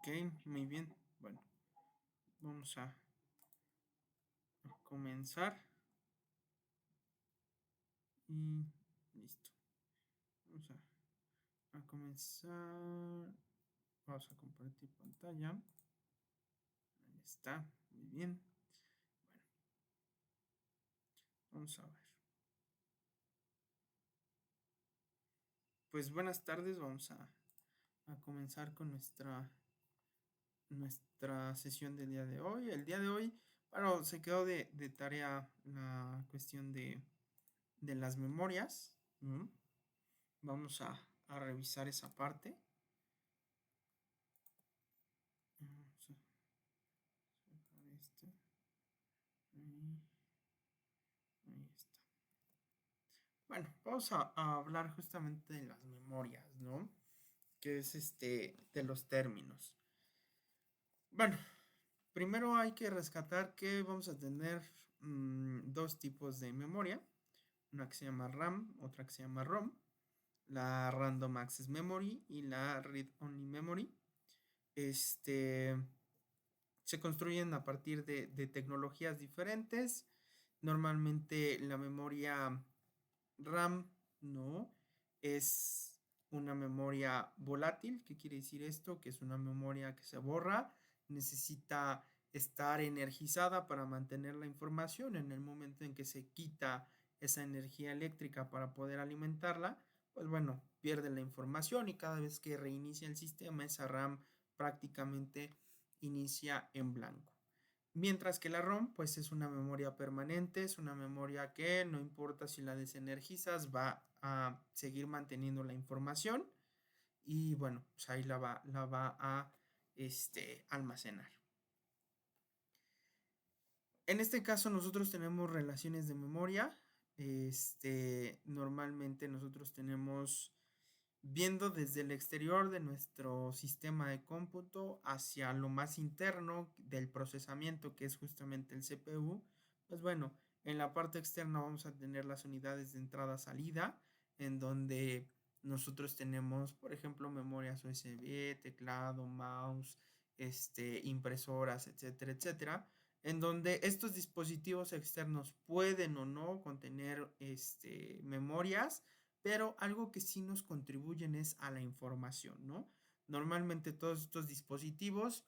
Ok, muy bien. Bueno, vamos a comenzar y listo. Vamos a comenzar. Vamos a compartir pantalla. Ahí está, muy bien. Bueno, vamos a ver. Pues buenas tardes, vamos a comenzar con nuestra sesión del día de hoy. El día de hoy, bueno, se quedó de tarea la cuestión de las memorias. ¿No? Vamos a revisar esa parte. Vamos a sacar esto. Ahí, ahí está. Bueno, vamos a hablar justamente de las memorias, ¿no? Que es de los términos. Bueno, primero hay que rescatar que vamos a tener dos tipos de memoria. Una que se llama RAM, otra que se llama ROM. La Random Access Memory y la Read Only Memory. Se construyen a partir de tecnologías diferentes. Normalmente la memoria RAM no es una memoria volátil. ¿Qué quiere decir esto? Que es una memoria que se borra, necesita estar energizada para mantener la información. En el momento en que se quita esa energía eléctrica para poder alimentarla, pues bueno, pierde la información y cada vez que reinicia el sistema, esa RAM prácticamente inicia en blanco. Mientras que la ROM, pues es una memoria permanente, es una memoria que no importa si la desenergizas, va a seguir manteniendo la información y bueno, pues ahí la va a almacenar. En este caso nosotros tenemos relaciones de memoria. Normalmente nosotros tenemos viendo desde el exterior de nuestro sistema de cómputo hacia lo más interno del procesamiento, que es justamente el CPU, pues bueno, en la parte externa vamos a tener las unidades de entrada-salida, en donde nosotros tenemos, por ejemplo, memorias USB, teclado, mouse, impresoras, etcétera, etcétera, en donde estos dispositivos externos pueden o no contener memorias, pero algo que sí nos contribuyen es a la información, ¿no? Normalmente todos estos dispositivos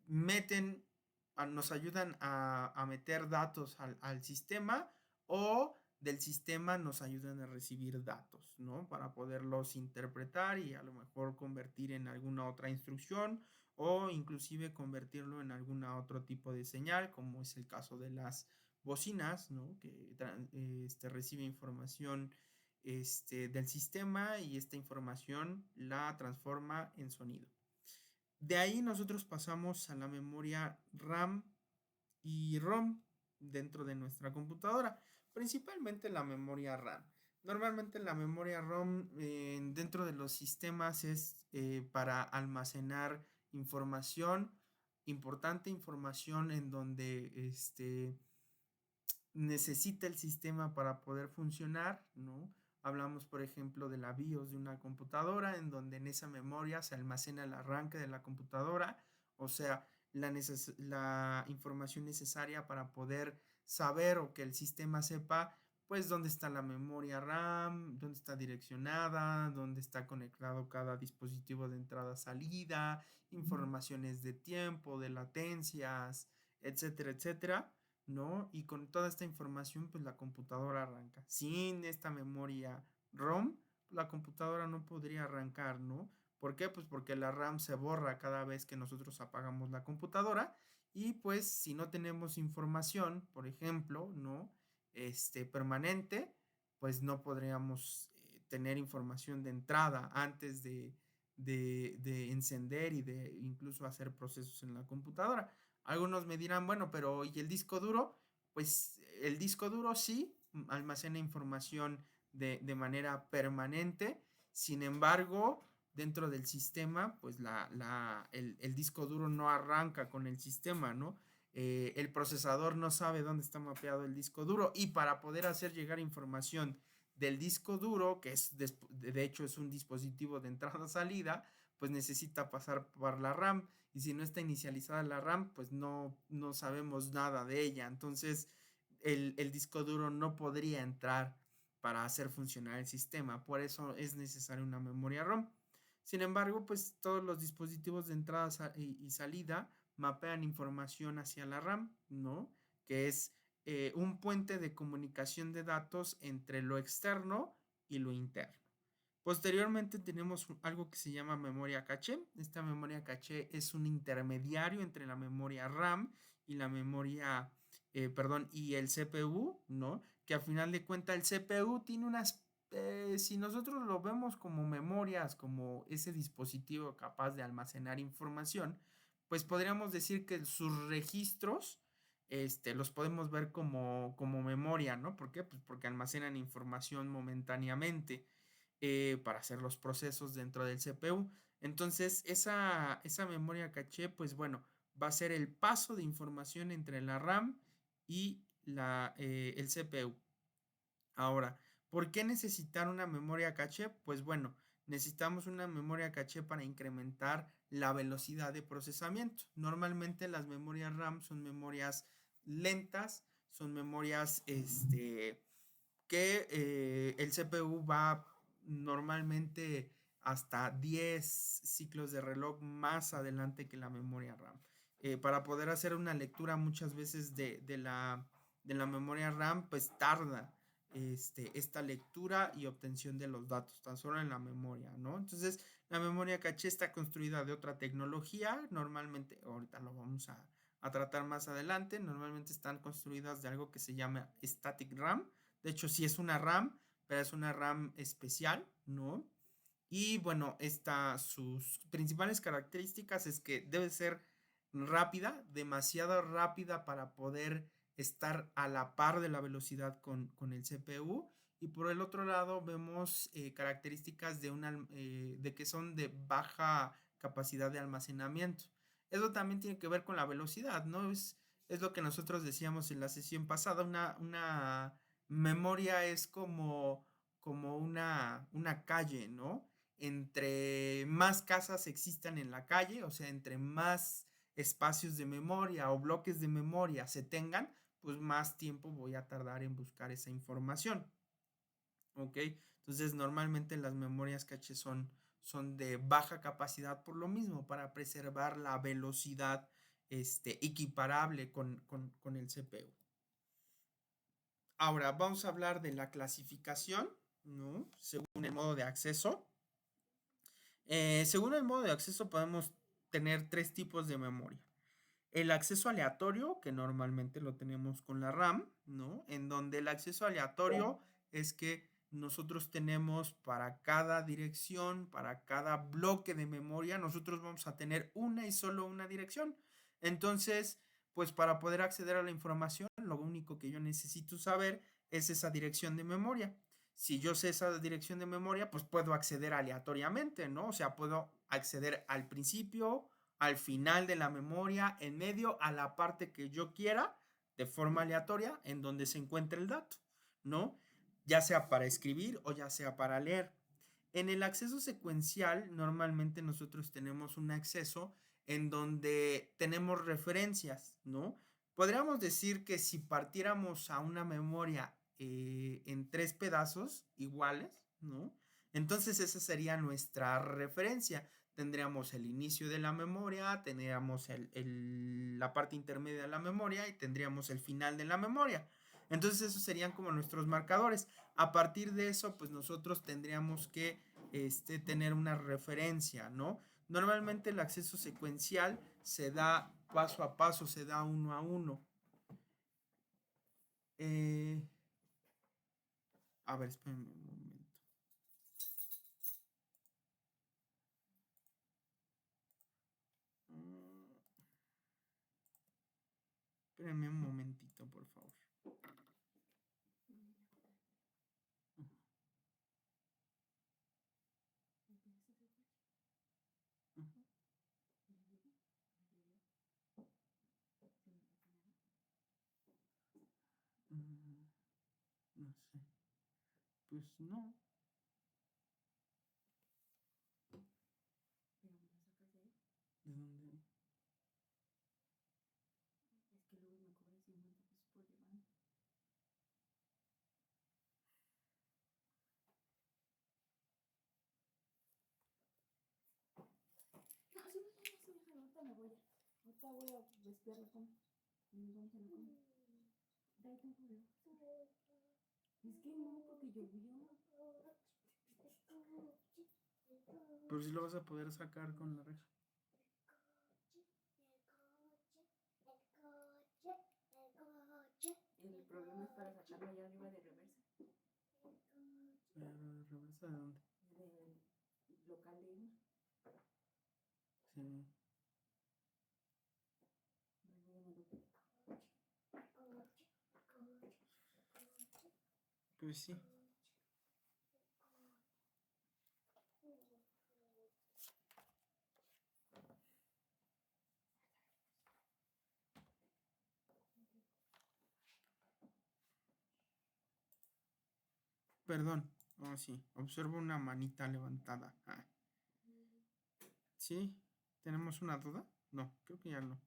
nos ayudan a meter datos al sistema o del sistema nos ayudan a recibir datos, ¿no? Para poderlos interpretar y a lo mejor convertir en alguna otra instrucción o inclusive convertirlo en alguna otro tipo de señal, como es el caso de las bocinas, ¿no? Que recibe información del sistema y esta información la transforma en sonido. De ahí nosotros pasamos a la memoria RAM y ROM dentro de nuestra computadora, principalmente la memoria RAM. Normalmente la memoria ROM dentro de los sistemas es para almacenar información, importante información en donde necesita el sistema para poder funcionar, ¿no? Hablamos, por ejemplo, de la BIOS de una computadora, en donde en esa memoria se almacena el arranque de la computadora, o sea, la información necesaria para poder saber o que el sistema sepa, pues, dónde está la memoria RAM, dónde está direccionada, dónde está conectado cada dispositivo de entrada-salida, informaciones de tiempo, de latencias, etcétera, etcétera. ¿No? Y con toda esta información, pues la computadora arranca. Sin esta memoria ROM, la computadora no podría arrancar, ¿no? ¿Por qué? Pues porque la RAM se borra cada vez que nosotros apagamos la computadora y pues si no tenemos información, por ejemplo, ¿no? Permanente, pues no podríamos tener información de entrada antes de encender y de incluso hacer procesos en la computadora. Algunos me dirán, bueno, pero ¿y el disco duro? Pues el disco duro sí almacena información de manera permanente, sin embargo, dentro del sistema, pues el disco duro no arranca con el sistema, ¿no? El procesador no sabe dónde está mapeado el disco duro y para poder hacer llegar información del disco duro, que es de hecho es un dispositivo de entrada-salida, pues necesita pasar por la RAM. Y si no está inicializada la RAM, pues no sabemos nada de ella. Entonces, el disco duro no podría entrar para hacer funcionar el sistema. Por eso es necesaria una memoria ROM. Sin embargo, pues todos los dispositivos de entrada y salida mapean información hacia la RAM, ¿no? Que es un puente de comunicación de datos entre lo externo y lo interno. Posteriormente tenemos algo que se llama memoria caché. Esta memoria caché es un intermediario entre la memoria RAM y la memoria, perdón, y el CPU, ¿no? Que al final de cuentas el CPU tiene unas, si nosotros lo vemos como memorias, como ese dispositivo capaz de almacenar información, pues podríamos decir que sus registros, los podemos ver como memoria, ¿no? ¿Por qué? Pues porque almacenan información momentáneamente para hacer los procesos dentro del CPU. Entonces, esa memoria caché, pues bueno, va a ser el paso de información entre la RAM y el CPU. Ahora, ¿por qué necesitar una memoria caché? Pues bueno, necesitamos una memoria caché para incrementar la velocidad de procesamiento. Normalmente las memorias RAM son memorias lentas, son memorias que el CPU va normalmente hasta 10 ciclos de reloj más adelante que la memoria RAM. Para poder hacer una lectura muchas veces de la memoria RAM, pues tarda esta lectura y obtención de los datos, tan solo en la memoria, ¿no? Entonces, la memoria caché está construida de otra tecnología, normalmente, ahorita lo vamos a tratar más adelante, normalmente están construidas de algo que se llama static RAM. De hecho, sí es una RAM, pero es una RAM especial, ¿no? Y bueno, sus principales características es que debe ser rápida, demasiado rápida para poder estar a la par de la velocidad con el CPU. Y por el otro lado vemos características de que son de baja capacidad de almacenamiento. Eso también tiene que ver con la velocidad, ¿no? Es lo que nosotros decíamos en la sesión pasada. Una memoria es como una calle, ¿no? Entre más casas existan en la calle, o sea, entre más espacios de memoria o bloques de memoria se tengan, pues más tiempo voy a tardar en buscar esa información. ¿Ok? Entonces, normalmente las memorias caché son de baja capacidad por lo mismo, para preservar la velocidad equiparable con el CPU. Ahora, vamos a hablar de la clasificación, ¿no? Según el modo de acceso. Según el modo de acceso podemos tener tres tipos de memoria. El acceso aleatorio, que normalmente lo tenemos con la RAM, ¿no? En donde el acceso aleatorio es que nosotros tenemos para cada dirección, para cada bloque de memoria, nosotros vamos a tener una y solo una dirección. Entonces, pues para poder acceder a la información, lo único que yo necesito saber es esa dirección de memoria. Si yo sé esa dirección de memoria, pues puedo acceder aleatoriamente, ¿no? O sea, puedo acceder al principio, al final de la memoria, en medio, a la parte que yo quiera, de forma aleatoria, en donde se encuentre el dato, ¿no? Ya sea para escribir o ya sea para leer. En el acceso secuencial, normalmente nosotros tenemos un acceso en donde tenemos referencias, ¿no? Podríamos decir que si partiéramos a una memoria en tres pedazos iguales, ¿no? Entonces esa sería nuestra referencia. Tendríamos el inicio de la memoria, tendríamos la parte intermedia de la memoria y tendríamos el final de la memoria. Entonces esos serían como nuestros marcadores. A partir de eso, pues nosotros tendríamos que tener una referencia, ¿no? Normalmente el acceso secuencial se da paso a paso, se da uno a uno. Eh, a ver, espérenme un momento. Espérenme un momentito, por favor. No sé. Pues no. Ya voy a respirar la cama. Vamos a la cama. Da ahí tengo. Es que no, porque llovió. Pero si lo vas a poder sacar con la reja. El problema es para sacarlo allá arriba de reversa. ¿Reversa de dónde? Del local de Irma. Sí. Pues sí. Perdón. Oh, sí. Observo una manita levantada. Ah. ¿Sí? ¿Tenemos una duda? No, creo que ya no.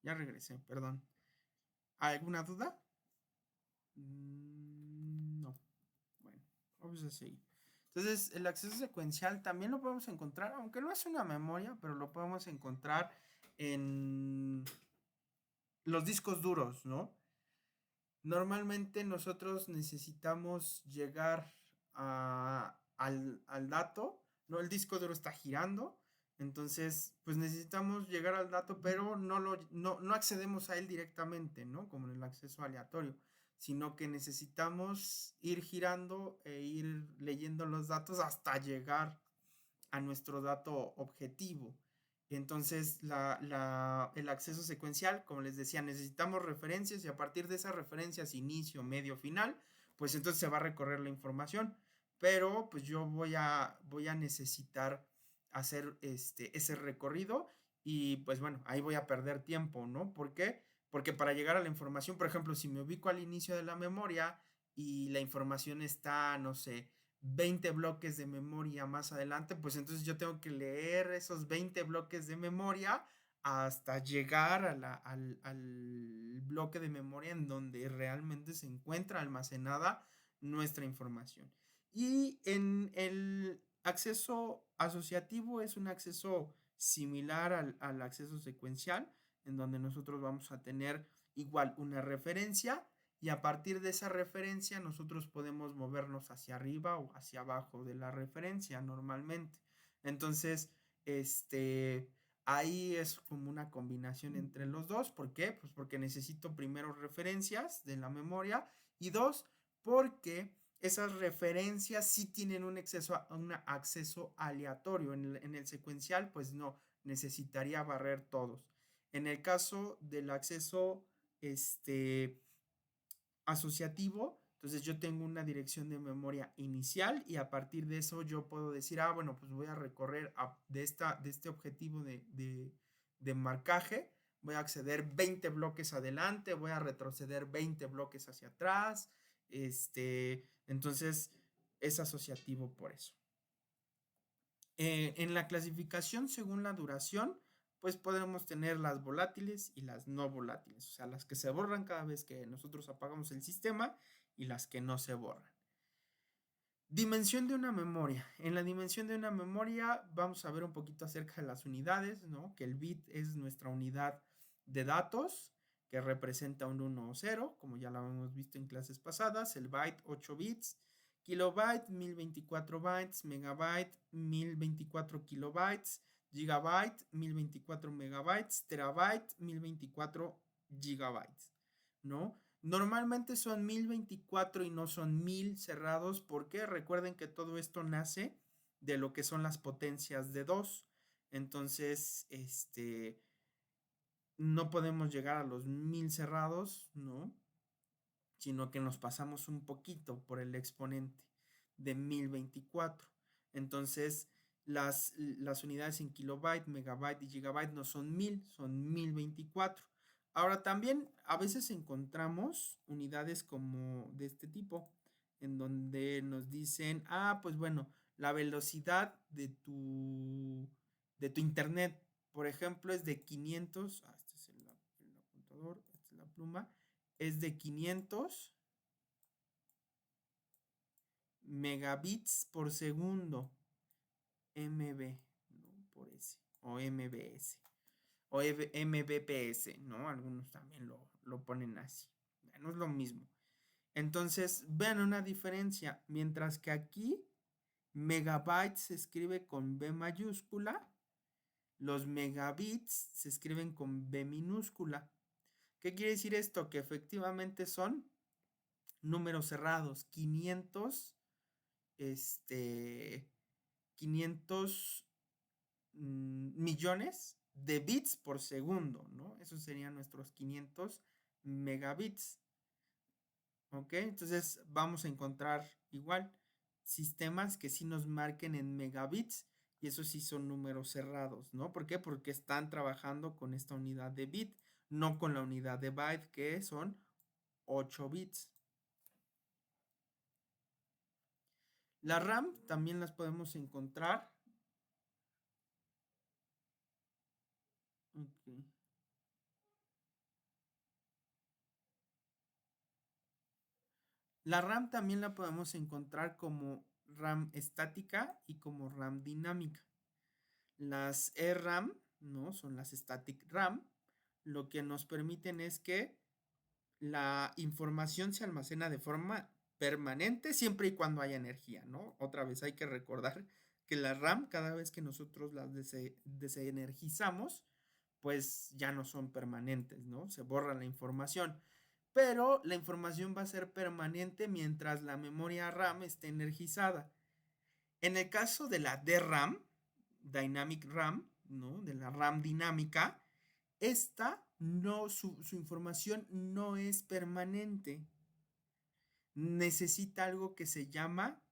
Ya regresé, perdón. ¿Alguna duda? No. Bueno, vamos a seguir. Entonces, el acceso secuencial también lo podemos encontrar, aunque no es una memoria, pero lo podemos encontrar en los discos duros, ¿no? Normalmente nosotros necesitamos llegar al dato, ¿no? El disco duro está girando, entonces pues necesitamos llegar al dato, pero no accedemos a él directamente, ¿no? Como en el acceso aleatorio, sino que necesitamos ir girando e ir leyendo los datos hasta llegar a nuestro dato objetivo. Entonces, el acceso secuencial, como les decía, necesitamos referencias y a partir de esas referencias, inicio, medio, final, pues entonces se va a recorrer la información. Pero pues yo voy a necesitar hacer ese recorrido y pues bueno, ahí voy a perder tiempo, ¿no? ¿Por qué? Porque para llegar a la información, por ejemplo, si me ubico al inicio de la memoria y la información está, no sé, 20 bloques de memoria más adelante, pues entonces yo tengo que leer esos 20 bloques de memoria hasta llegar al bloque de memoria en donde realmente se encuentra almacenada nuestra información. Y en el acceso asociativo es un acceso similar al acceso secuencial, en donde nosotros vamos a tener igual una referencia y a partir de esa referencia nosotros podemos movernos hacia arriba o hacia abajo de la referencia normalmente. Entonces, ahí es como una combinación entre los dos. ¿Por qué? Pues porque necesito primero referencias de la memoria y dos, porque esas referencias sí tienen un acceso aleatorio. En el secuencial, pues no, necesitaría barrer todos. En el caso del acceso, asociativo, entonces yo tengo una dirección de memoria inicial y a partir de eso yo puedo decir, bueno, pues voy a recorrer de este objetivo de marcaje, voy a acceder 20 bloques adelante, voy a retroceder 20 bloques hacia atrás, entonces es asociativo por eso. En la clasificación según la duración, pues podemos tener las volátiles y las no volátiles, o sea, las que se borran cada vez que nosotros apagamos el sistema y las que no se borran. Dimensión de una memoria. En la dimensión de una memoria vamos a ver un poquito acerca de las unidades, ¿no? Que el bit es nuestra unidad de datos, que representa un 1 o 0, como ya lo hemos visto en clases pasadas, el byte 8 bits, kilobyte 1024 bytes, megabyte 1024 kilobytes, gigabyte 1024 megabytes, terabyte 1024 gigabytes, ¿no? Normalmente son 1024 y no son 1000 cerrados porque recuerden que todo esto nace de lo que son las potencias de 2. Entonces, no podemos llegar a los 1000 cerrados, ¿no? Sino que nos pasamos un poquito por el exponente de 1024. Entonces, las unidades en kilobyte, megabyte y gigabyte no son 1000, son 1024. Ahora también a veces encontramos unidades como de este tipo, en donde nos dicen, pues bueno, la velocidad de tu internet, por ejemplo, es de 500, este es el apuntador, esta es la pluma, es de 500 megabits por segundo, MB, ¿no? Por S, o MBS. o Mbps, ¿no? Algunos también lo ponen así. No es lo mismo. Entonces, vean una diferencia. Mientras que aquí megabytes se escribe con B mayúscula, los megabits se escriben con B minúscula. ¿Qué quiere decir esto? Que efectivamente son números cerrados, 500 millones de bits por segundo, ¿no? Esos serían nuestros 500 megabits. ¿Ok? Entonces vamos a encontrar igual sistemas que sí nos marquen en megabits y esos sí son números cerrados, ¿no? ¿Por qué? Porque están trabajando con esta unidad de bit, no con la unidad de byte que son 8 bits. La RAM también las podemos encontrar. Okay. La RAM también la podemos encontrar como RAM estática y como RAM dinámica. Las RAM, ¿no? Son las static RAM. Lo que nos permiten es que la información se almacena de forma permanente siempre y cuando haya energía, ¿no? Otra vez hay que recordar que la RAM, cada vez que nosotros las desenergizamos, pues ya no son permanentes, ¿no? Se borra la información. Pero la información va a ser permanente mientras la memoria RAM esté energizada. En el caso de la DRAM, Dynamic RAM, ¿no? De la RAM dinámica, esta no, su información no es permanente. Necesita algo que se llama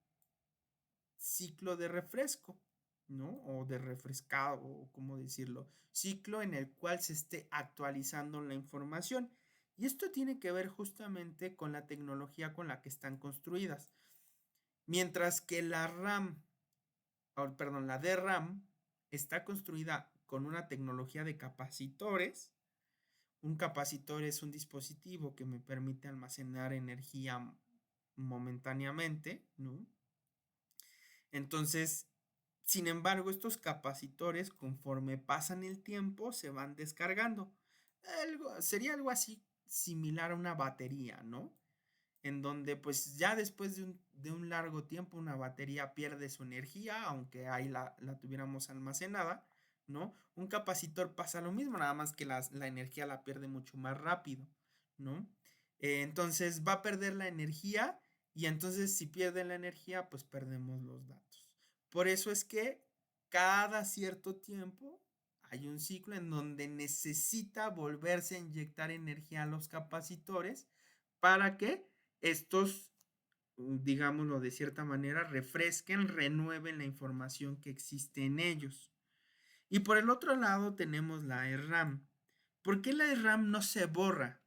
ciclo de refresco, ¿no? O de refrescado, o cómo decirlo. Ciclo en el cual se esté actualizando la información. Y esto tiene que ver justamente con la tecnología con la que están construidas. Mientras que la RAM, perdón, la DRAM está construida con una tecnología de capacitores. Un capacitor es un dispositivo que me permite almacenar energía momentáneamente, ¿no? Entonces, sin embargo, estos capacitores, conforme pasan el tiempo, se van descargando. Sería algo así similar a una batería, ¿no? En donde pues ya después de un largo tiempo una batería pierde su energía, aunque ahí la tuviéramos almacenada, ¿no? Un capacitor pasa lo mismo, nada más que la energía la pierde mucho más rápido, ¿no? Entonces va a perder la energía y entonces si pierde la energía, pues perdemos los datos. Por eso es que cada cierto tiempo hay un ciclo en donde necesita volverse a inyectar energía a los capacitores para que estos, digámoslo de cierta manera, refresquen, renueven la información que existe en ellos. Y por el otro lado tenemos la RAM. ¿Por qué la RAM no se borra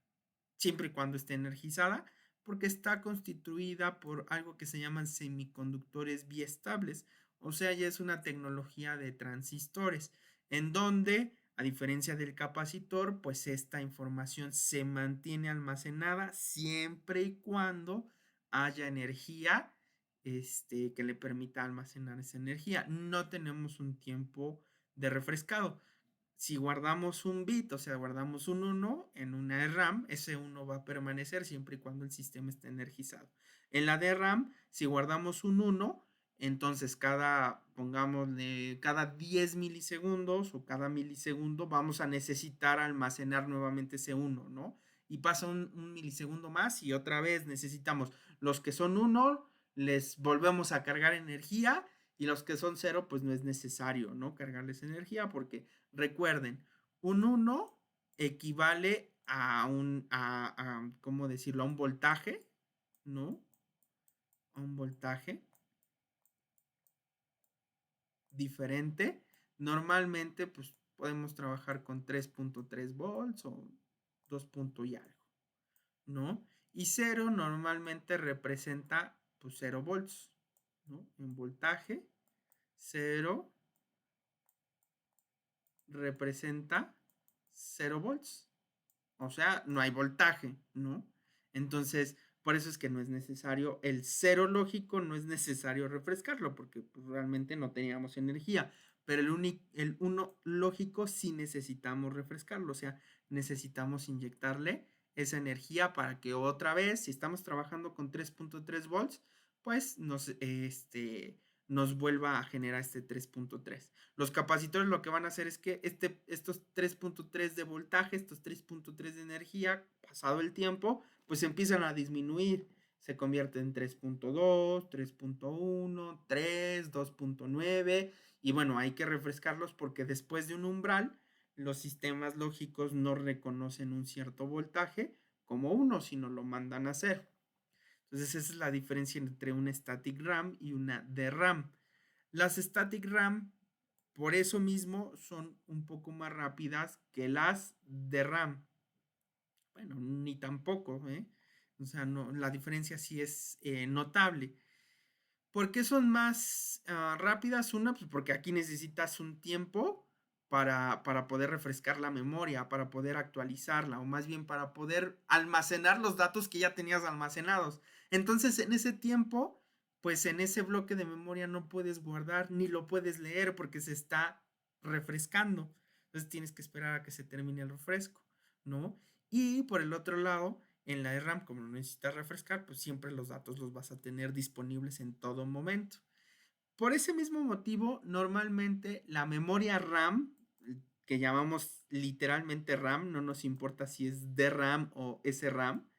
siempre y cuando esté energizada? Porque está constituida por algo que se llaman semiconductores biestables, o sea, ya es una tecnología de transistores, en donde, a diferencia del capacitor, pues esta información se mantiene almacenada siempre y cuando haya energía que le permita almacenar esa energía. No tenemos un tiempo de refrescado. Si guardamos un bit, o sea, guardamos un 1 en una RAM, ese 1 va a permanecer siempre y cuando el sistema esté energizado. En la DRAM, si guardamos un 1, entonces pongámosle, cada 10 milisegundos o cada milisegundo vamos a necesitar almacenar nuevamente ese 1, ¿no? Y pasa un milisegundo más y otra vez necesitamos los que son 1, les volvemos a cargar energía y los que son 0, pues no es necesario, ¿no? Cargarles energía porque recuerden, un 1 equivale ¿cómo decirlo? A un voltaje, ¿no? A un voltaje diferente. Normalmente, pues podemos trabajar con 3.3 volts o 2 y algo, ¿no? Y 0 normalmente representa, pues, 0 volts, ¿no? En voltaje, 0 representa 0 volts. O sea, no hay voltaje, ¿no? Entonces, por eso es que no es necesario, el cero lógico no es necesario refrescarlo, porque pues, realmente no teníamos energía. pero el uno lógico sí necesitamos refrescarlo, o sea, necesitamos inyectarle esa energía para que otra vez, si estamos trabajando con 3.3 volts, pues nos vuelva a generar este 3.3. Los capacitores lo que van a hacer es que estos 3.3 de voltaje, estos 3.3 de energía, pasado el tiempo, pues empiezan a disminuir. Se convierte en 3.2, 3.1, 3, 2.9 y bueno, hay que refrescarlos porque después de un umbral, los sistemas lógicos no reconocen un cierto voltaje como uno, sino lo mandan a cero. Entonces esa es la diferencia entre una static RAM y una DRAM. Las static RAM, por eso mismo, son un poco más rápidas que las DRAM. Bueno, ni tampoco, ¿eh? O sea, no, la diferencia sí es notable. ¿Por qué son más rápidas? Una, pues porque aquí necesitas un tiempo para poder refrescar la memoria, para poder actualizarla, o más bien para poder almacenar los datos que ya tenías almacenados. Entonces, en ese tiempo, pues en ese bloque de memoria no puedes guardar ni lo puedes leer porque se está refrescando. Entonces tienes que esperar a que se termine el refresco, ¿no? Y por el otro lado, en la RAM, como no necesitas refrescar, pues siempre los datos los vas a tener disponibles en todo momento. Por ese mismo motivo, normalmente la memoria RAM, que llamamos literalmente RAM, no nos importa si es DRAM o SRAM,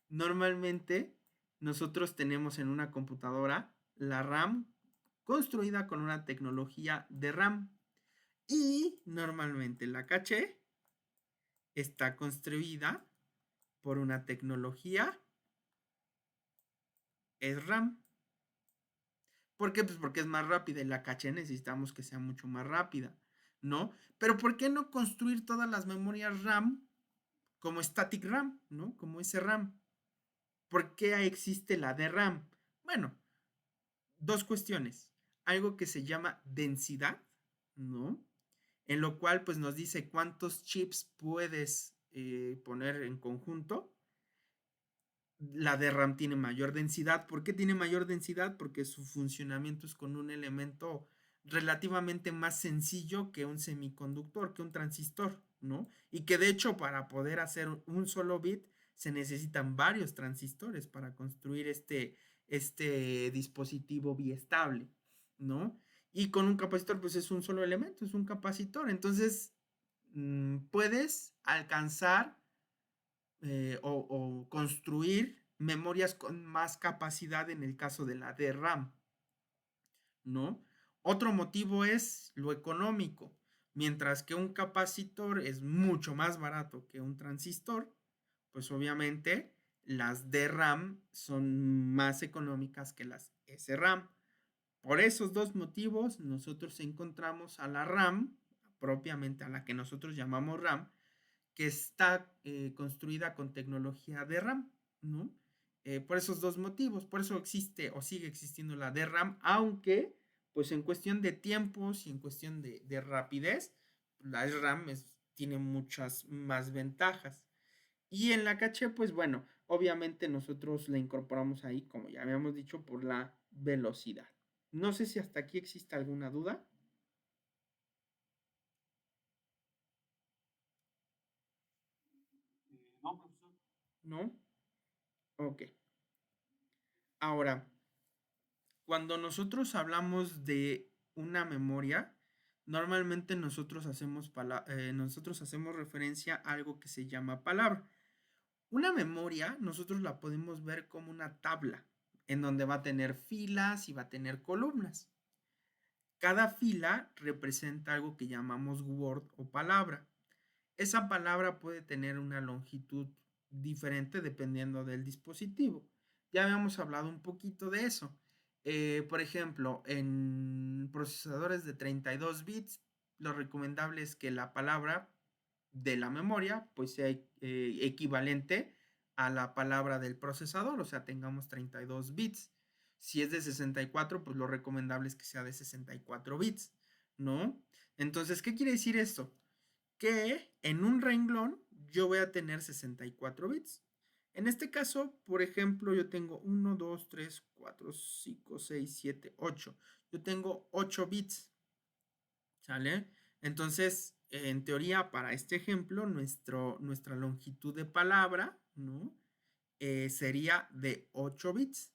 normalmente nosotros tenemos en una computadora la RAM construida con una tecnología de RAM y normalmente la caché está construida por una tecnología SRAM. ¿Por qué? Pues porque es más rápida y la caché necesitamos que sea mucho más rápida, ¿no? Pero ¿por qué no construir todas las memorias RAM como static RAM, ¿no? Como SRAM. ¿Por qué existe la DRAM? Bueno, dos cuestiones. Algo que se llama densidad, ¿no? En lo cual pues nos dice cuántos chips puedes poner en conjunto. La DRAM tiene mayor densidad. ¿Por qué tiene mayor densidad? Porque su funcionamiento es con un elemento relativamente más sencillo que un semiconductor, que un transistor, ¿no? Y que de hecho para poder hacer un solo bit se necesitan varios transistores para construir este dispositivo biestable, ¿no? Y con un capacitor pues es un solo elemento, es un capacitor. Entonces puedes alcanzar o construir memorias con más capacidad en el caso de la DRAM, ¿no? Otro motivo es lo económico. Mientras que un capacitor es mucho más barato que un transistor, pues obviamente las DRAM son más económicas que las SRAM. Por esos dos motivos, nosotros encontramos a la RAM, propiamente a la que nosotros llamamos RAM, que está construida con tecnología DRAM, ¿no? Por esos dos motivos, por eso existe o sigue existiendo la DRAM, aunque pues en cuestión de tiempos y en cuestión de rapidez, la RAM tiene muchas más ventajas. Y en la caché, pues bueno, obviamente nosotros la incorporamos ahí, como ya habíamos dicho, por la velocidad. No sé si hasta aquí existe alguna duda. No, profesor. ¿No? Ok. Ahora, cuando nosotros hablamos de una memoria, normalmente nosotros hacemos referencia a algo que se llama palabra. Una memoria, nosotros la podemos ver como una tabla, en donde va a tener filas y va a tener columnas. Cada fila representa algo que llamamos word o palabra. Esa palabra puede tener una longitud diferente dependiendo del dispositivo. Ya habíamos hablado un poquito de eso. Por ejemplo, en procesadores de 32 bits, lo recomendable es que la palabra de la memoria pues sea equivalente a la palabra del procesador, o sea, tengamos 32 bits. Si es de 64, pues lo recomendable es que sea de 64 bits, ¿no? Entonces, ¿qué quiere decir esto? Que en un renglón yo voy a tener 64 bits. En este caso, por ejemplo, yo tengo 1, 2, 3, 4, 5, 6, 7, 8. Yo tengo 8 bits. ¿Sale? Entonces, en teoría, para este ejemplo, nuestra longitud de palabra, ¿no? Sería de 8 bits.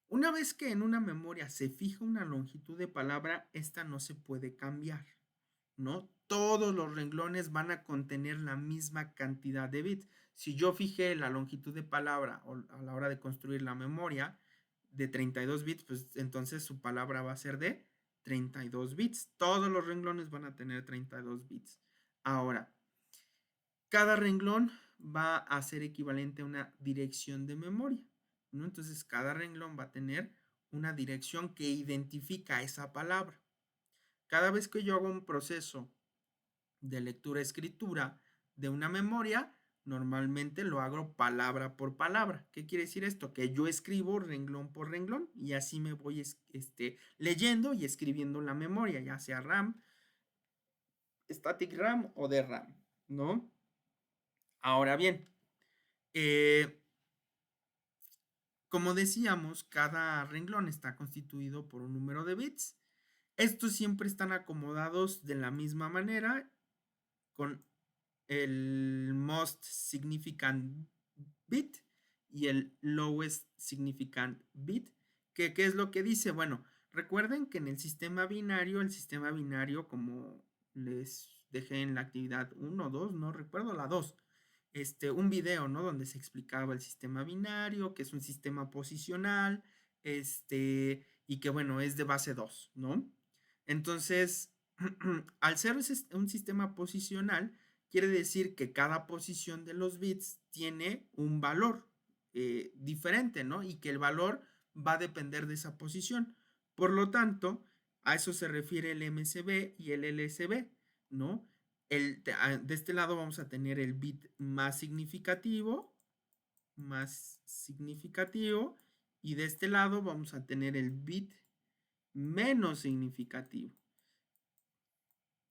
Una vez que en una memoria se fija una longitud de palabra, esta no se puede cambiar, ¿no? Todos los renglones van a contener la misma cantidad de bits. Si yo fijé la longitud de palabra a la hora de construir la memoria de 32 bits, pues entonces su palabra va a ser de 32 bits. Todos los renglones van a tener 32 bits. Ahora, cada renglón va a ser equivalente a una dirección de memoria, ¿no? Entonces, cada renglón va a tener una dirección que identifica esa palabra. Cada vez que yo hago un proceso de lectura-escritura de una memoria, normalmente lo hago palabra por palabra. ¿Qué quiere decir esto? Que yo escribo renglón por renglón y así me voy leyendo y escribiendo la memoria, ya sea RAM, static RAM o DRAM, ¿no? Ahora bien, como decíamos, cada renglón está constituido por un número de bits. Estos siempre están acomodados de la misma manera con el most significant bit y el lowest significant bit. ¿Qué es lo que dice? Bueno, recuerden que en el sistema binario, como les dejé en la actividad 1 o 2, no recuerdo la 2, un video, ¿no? Donde se explicaba el sistema binario, que es un sistema posicional, y que, bueno, es de base 2, ¿no? Entonces, al ser un sistema posicional, quiere decir que cada posición de los bits tiene un valor diferente, ¿no? Y que el valor va a depender de esa posición. Por lo tanto, a eso se refiere el MSB y el LSB, ¿no? De este lado vamos a tener el bit más significativo, y de este lado vamos a tener el bit menos significativo.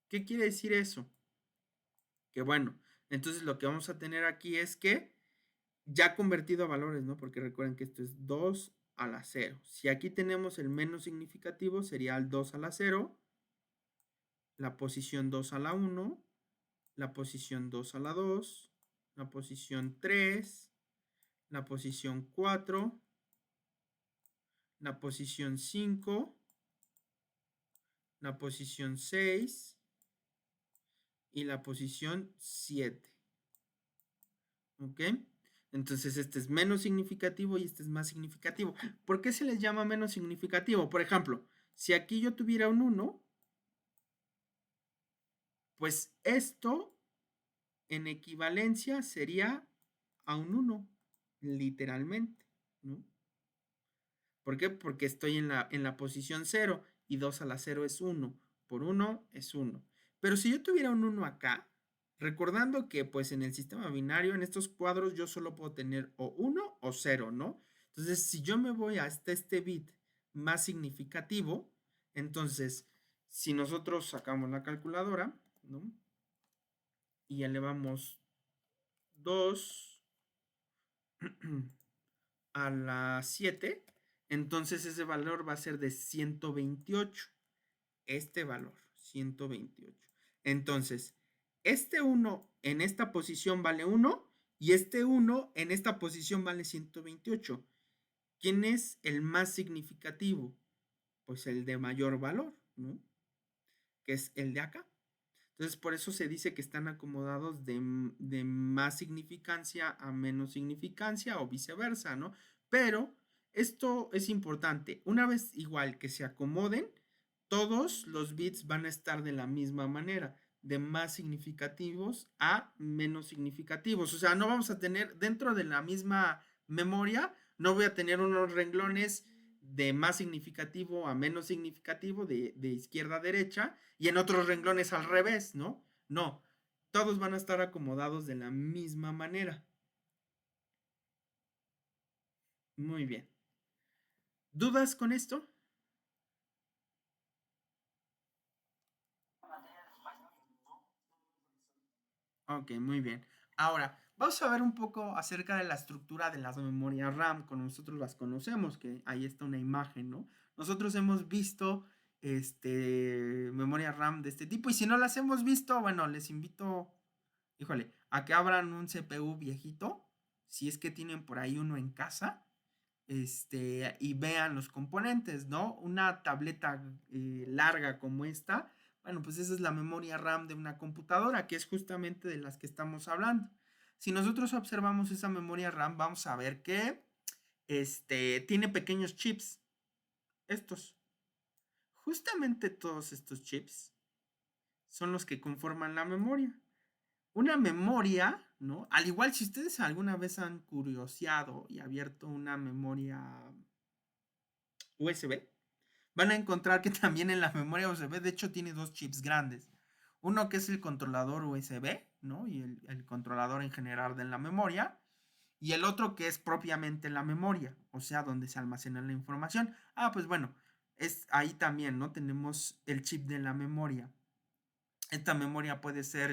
¿Qué quiere decir eso? Que bueno, entonces lo que vamos a tener aquí es que ya convertido a valores, ¿no? Porque recuerden que esto es 2 a la 0. Si aquí tenemos el menos significativo, sería el 2 a la 0, la posición 2 a la 1, la posición 2 a la 2, la posición 3, la posición 4, la posición 5, la posición 6 y la posición 7. ¿Ok? Entonces este es menos significativo y este es más significativo. ¿Por qué se les llama menos significativo? Por ejemplo, si aquí yo tuviera un 1, pues esto en equivalencia sería a un 1, literalmente, ¿no? ¿Por qué? Porque estoy en la posición 0 y 2 a la 0 es 1. Por 1 es 1. Pero si yo tuviera un 1 acá, recordando que pues en el sistema binario, en estos cuadros, yo solo puedo tener o 1 o 0, ¿no? Entonces, si yo me voy hasta este bit más significativo, entonces, si nosotros sacamos la calculadora, ¿no? Y elevamos 2 a la 7, entonces ese valor va a ser de 128. Este valor, 128. Entonces, este 1 en esta posición vale 1 y este 1 en esta posición vale 128. ¿Quién es el más significativo? Pues el de mayor valor, ¿no? Que es el de acá. Entonces, por eso se dice que están acomodados de más significancia a menos significancia o viceversa, ¿no? Pero esto es importante. Una vez igual que se acomoden, todos los bits van a estar de la misma manera, de más significativos a menos significativos. O sea, no vamos a tener dentro de la misma memoria, no voy a tener unos renglones de más significativo a menos significativo, de izquierda a derecha, y en otros renglones al revés, ¿no? No, todos van a estar acomodados de la misma manera. Muy bien. ¿Dudas con esto? Ok, muy bien. Ahora, vamos a ver un poco acerca de la estructura de las memorias RAM, como nosotros las conocemos, que ahí está una imagen, ¿no? Nosotros hemos visto memoria RAM de este tipo. Y si no las hemos visto, bueno, les invito, híjole, a que abran un CPU viejito, si es que tienen por ahí uno en casa, y vean los componentes, ¿no? Una tableta larga como esta, bueno, pues esa es la memoria RAM de una computadora, que es justamente de las que estamos hablando. Si nosotros observamos esa memoria RAM, vamos a ver que tiene pequeños chips, estos. Justamente todos estos chips son los que conforman la memoria. Una memoria, ¿no? Al igual si ustedes alguna vez han curioseado y abierto una memoria USB, van a encontrar que también en la memoria USB, de hecho, tiene dos chips grandes. Uno que es el controlador USB, ¿no? Y el controlador en general de la memoria. Y el otro que es propiamente la memoria, o sea, donde se almacena la información. Ah, pues bueno, es ahí también, ¿no? Tenemos el chip de la memoria. Esta memoria puede ser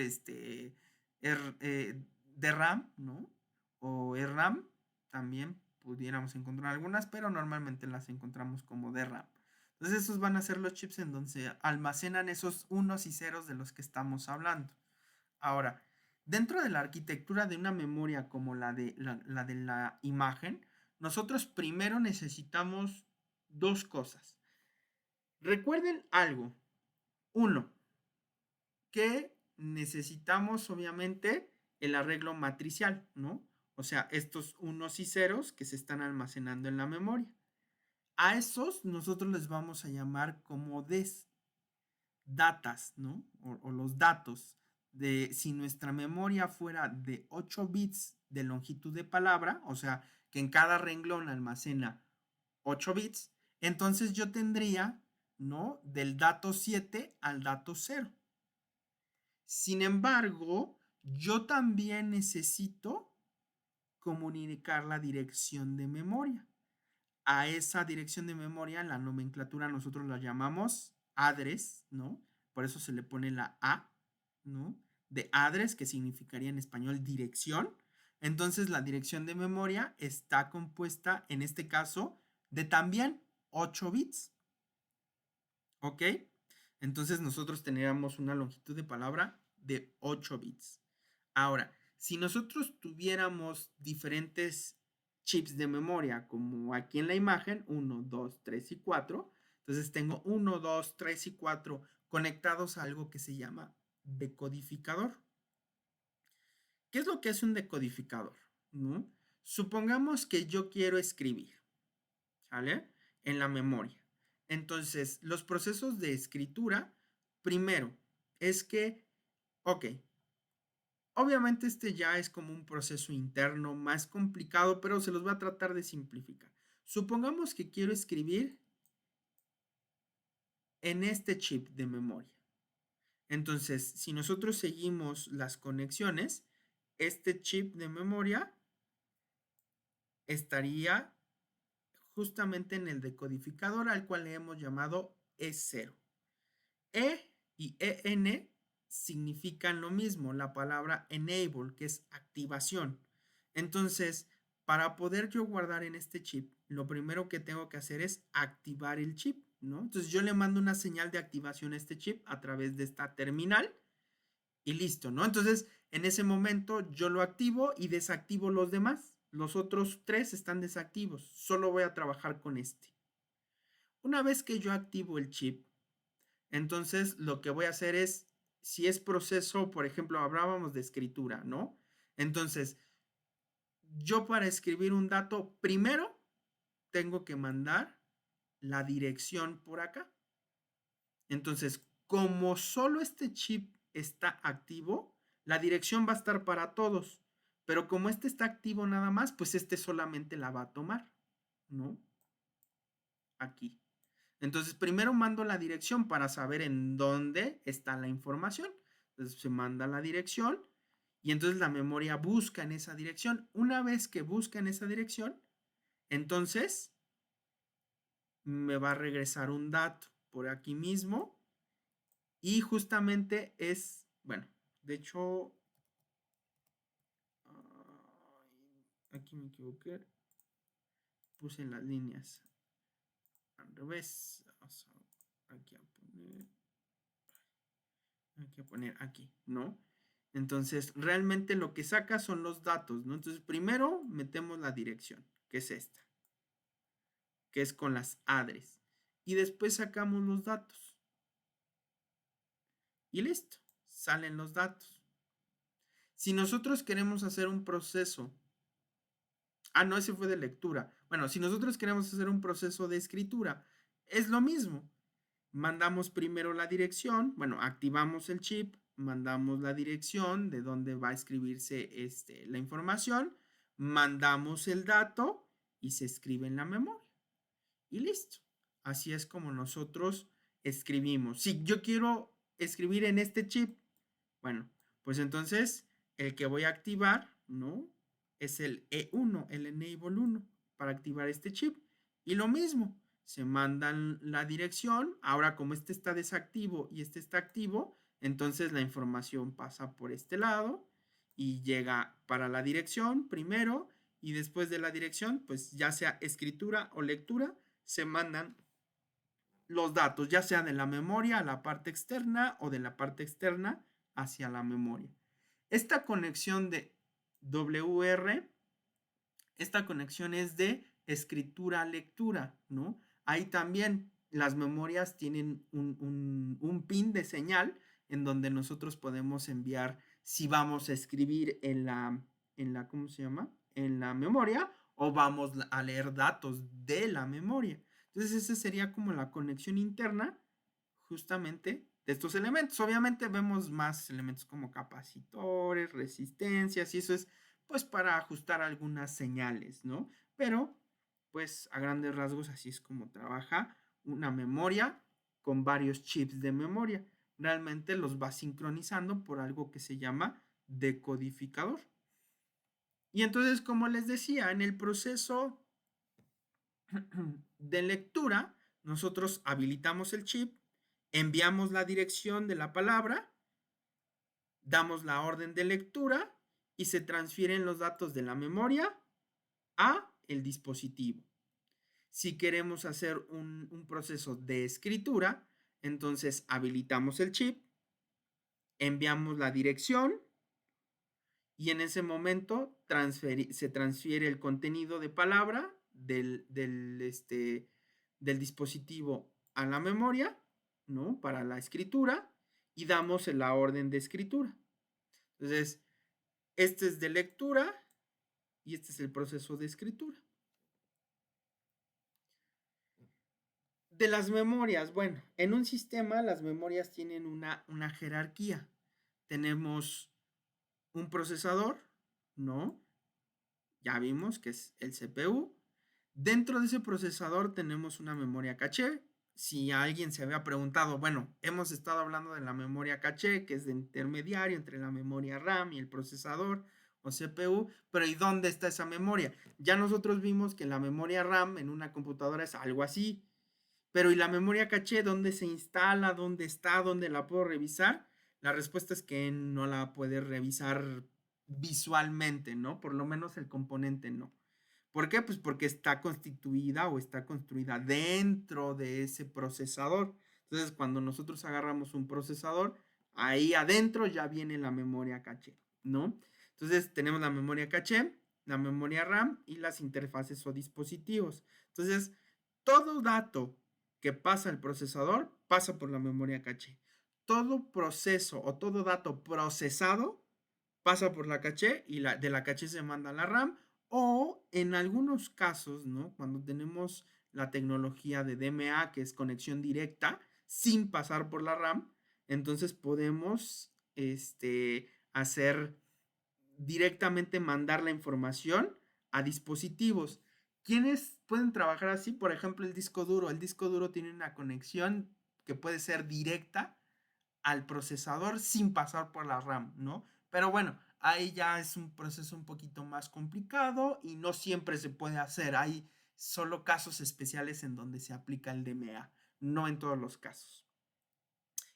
de RAM, ¿no? O RAM, también pudiéramos encontrar algunas, pero normalmente las encontramos como de RAM. Entonces esos van a ser los chips en donde se almacenan esos unos y ceros de los que estamos hablando. Ahora, dentro de la arquitectura de una memoria como la de la imagen, nosotros primero necesitamos dos cosas. Recuerden algo. Uno, que necesitamos obviamente el arreglo matricial, ¿no? O sea, estos unos y ceros que se están almacenando en la memoria. A esos nosotros les vamos a llamar como datas, ¿no? O los datos de si nuestra memoria fuera de 8 bits de longitud de palabra, o sea, que en cada renglón almacena 8 bits, entonces yo tendría, ¿no? Del dato 7 al dato 0. Sin embargo, yo también necesito comunicar la dirección de memoria. A esa dirección de memoria, en la nomenclatura nosotros la llamamos address, ¿no? Por eso se le pone la A, ¿no? De address, que significaría en español dirección. Entonces, la dirección de memoria está compuesta, en este caso, de también 8 bits, ¿ok? Entonces, nosotros tendríamos una longitud de palabra de 8 bits. Ahora, si nosotros tuviéramos diferentes chips de memoria, como aquí en la imagen, 1, 2, 3 y 4, entonces tengo 1, 2, 3 y 4 conectados a algo que se llama decodificador. ¿Qué es lo que es un decodificador? ¿No? Supongamos que yo quiero escribir, ¿sale? En la memoria. Entonces, los procesos de escritura, primero, es que, ok, obviamente este ya es como un proceso interno más complicado, pero se los voy a tratar de simplificar. Supongamos que quiero escribir en este chip de memoria. Entonces, si nosotros seguimos las conexiones, este chip de memoria estaría justamente en el decodificador al cual le hemos llamado E0. E y EN significan lo mismo, la palabra enable, que es activación. Entonces, para poder yo guardar en este chip, lo primero que tengo que hacer es activar el chip, ¿no? Entonces yo le mando una señal de activación a este chip a través de esta terminal y listo, ¿no? Entonces, en ese momento yo lo activo y desactivo los demás. Los otros tres están desactivos. Solo voy a trabajar con este. Una vez que yo activo el chip, entonces lo que voy a hacer es, si es proceso, por ejemplo, hablábamos de escritura, ¿no? Entonces, yo para escribir un dato, primero tengo que mandar la dirección por acá. Entonces, como solo este chip está activo, la dirección va a estar para todos. Pero como este está activo nada más, pues este solamente la va a tomar, ¿no? Aquí. Entonces, primero mando la dirección para saber en dónde está la información. Entonces, se manda la dirección y entonces la memoria busca en esa dirección. Una vez que busca en esa dirección, entonces me va a regresar un dato por aquí mismo y justamente es, bueno, de hecho, aquí me equivoqué, puse en las líneas al revés. Hay que poner aquí, ¿no? Entonces, realmente lo que saca son los datos, ¿no? Entonces, primero metemos la dirección, que es esta, que es con las adres. Y después sacamos los datos. Y listo, salen los datos. Si nosotros queremos hacer un proceso, no, ese fue de lectura. Bueno, si nosotros queremos hacer un proceso de escritura, es lo mismo. Mandamos primero la dirección, bueno, activamos el chip, mandamos la dirección de donde va a escribirse la información, mandamos el dato y se escribe en la memoria. Y listo. Así es como nosotros escribimos. Si yo quiero escribir en este chip, bueno, pues entonces el que voy a activar, ¿no? Es el E1, el Enable 1, para activar este chip. Y lo mismo, se mandan la dirección. Ahora, como este está desactivo y este está activo, entonces la información pasa por este lado y llega para la dirección primero y después de la dirección, pues ya sea escritura o lectura, se mandan los datos, ya sea de la memoria a la parte externa o de la parte externa hacia la memoria. Esta conexión de WR, esta conexión es de escritura-lectura, ¿no? Ahí también las memorias tienen un pin de señal en donde nosotros podemos enviar si vamos a escribir en la, ¿cómo se llama? En la memoria o vamos a leer datos de la memoria. Entonces, esa sería como la conexión interna justamente de estos elementos. Obviamente vemos más elementos como capacitores, resistencias, y eso es pues para ajustar algunas señales, ¿no? Pero pues a grandes rasgos así es como trabaja una memoria con varios chips de memoria. Realmente los va sincronizando por algo que se llama decodificador. Y entonces, como les decía, en el proceso de lectura, nosotros habilitamos el chip, enviamos la dirección de la palabra, damos la orden de lectura y se transfieren los datos de la memoria a el dispositivo. Si queremos hacer un proceso de escritura, entonces habilitamos el chip, enviamos la dirección y en ese momento se transfiere el contenido de palabra del dispositivo a la memoria, ¿no? Para la escritura y damos la orden de escritura. Entonces, este es de lectura y este es el proceso de escritura. De las memorias, bueno, en un sistema las memorias tienen una jerarquía. Tenemos un procesador, ¿no? Ya vimos que es el CPU. Dentro de ese procesador tenemos una memoria caché. Si alguien se había preguntado, bueno, hemos estado hablando de la memoria caché, que es de intermediario entre la memoria RAM y el procesador o CPU, pero ¿y dónde está esa memoria? Ya nosotros vimos que la memoria RAM en una computadora es algo así, pero ¿y la memoria caché dónde se instala? ¿Dónde está? ¿Dónde la puedo revisar? La respuesta es que no la puedes revisar visualmente, ¿no? Por lo menos el componente no. ¿Por qué? Pues porque está constituida o está construida dentro de ese procesador. Entonces, cuando nosotros agarramos un procesador, ahí adentro ya viene la memoria caché, ¿no? Entonces, tenemos la memoria caché, la memoria RAM y las interfaces o dispositivos. Entonces, todo dato que pasa el procesador pasa por la memoria caché. Todo proceso o todo dato procesado pasa por la caché y de la caché se manda a la RAM o en algunos casos, ¿no? Cuando tenemos la tecnología de DMA, que es conexión directa, sin pasar por la RAM, entonces podemos hacer directamente mandar la información a dispositivos. ¿Quiénes pueden trabajar así? Por ejemplo, el disco duro. El disco duro tiene una conexión que puede ser directa al procesador sin pasar por la RAM, ¿no? Pero bueno, ahí ya es un proceso un poquito más complicado y no siempre se puede hacer. Hay solo casos especiales en donde se aplica el DMA, no en todos los casos,